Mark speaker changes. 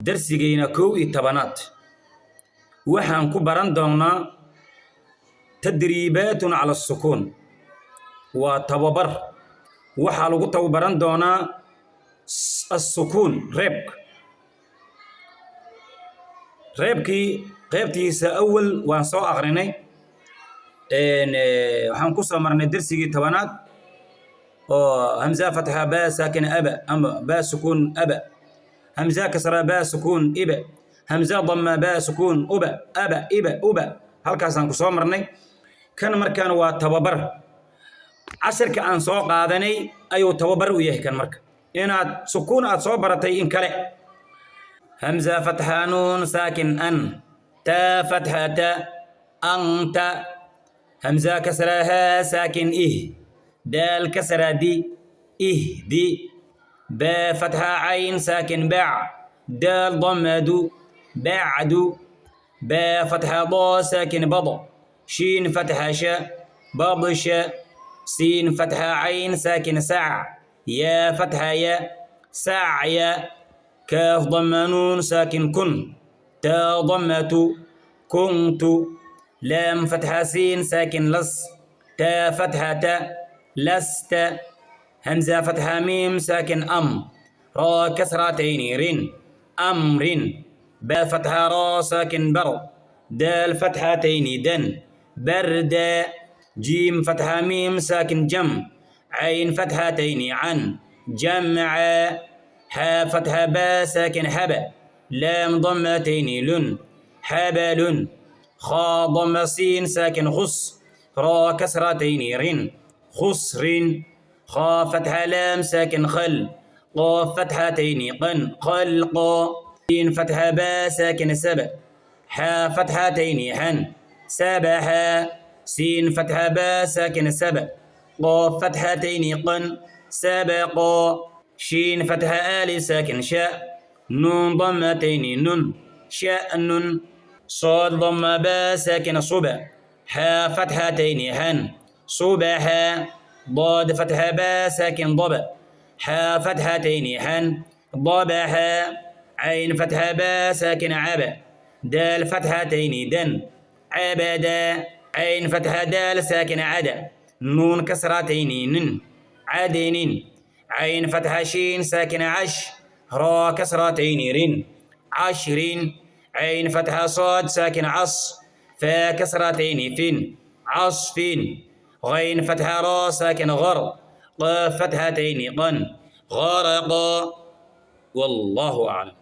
Speaker 1: درسينا كو إتبانات وحن كبران دونا تدريبات على السكون وتببر وحالو تببران دونا السكون ريبكي قيبتيسا أول وانسو أغريني وحن كسر مرنا درسي تبانات همزة فتحة باء ساكن أبا أما باء سكون أبا همزة كسر باء سكون إبا همزة ضم باء سكون أبا أبا إبا أبا هل كاسان كسر مرني كان مركان وتببر عشر كأن سوق هذاني أيو تببر وياه كان مرك إن سكون أتصبرتي إن كله همزة فتحة نون ساكن أن تا فتحة تا أنت همزة كسرها ساكن إيه دال كسرة دي إيه دي با فتحة عين ساكن باع دال ضمدو بعدو با فتحة ضا ساكن بض شين فتحة شاء بضش سين فتحة عين ساكن سع يا فتحة يا سعي كاف ضم نون ساكن كن تا ضمت كنت لام فتحة سين ساكن لص تا فتحة تا لست همزة فتحة ميم ساكن أم را كسرتين رن أمر با فتحة را ساكن بر دال فتحتين دن برد جيم فتحة ميم ساكن جم عين فتحتين عن جمع ها فتحة با ساكن حبا لام ضمتين لن حبل خا ضم سين ساكن خص را كسرتين رن خسر خا فتحة لام ساكن خل قاف فتحتين قن خلق سين فتحة با ساكن سبع حا فتحتين حن سبح سين فتحة با ساكن سبع قاف فتحتين قن سبق شين فتحة آل ساكن شاء نون ضمتين نن شأن صاد ضم با ساكن صبع حا فتحتين حن صبح ضاد فتحة با ساكن ضبع حا فتحتين حن ضبح عين فتحة با ساكن عبا دال فتحتين دن عبدا عين فتحة دال ساكن عدا نون كسرتين نن عدن عين فتحة شين ساكن عش را كسرتين رن عشر عين فتحة صاد ساكن عص فا كسرتين فين عصف غين فتحة را ساكن غر قاف فتحتين قن غرق والله أعلم.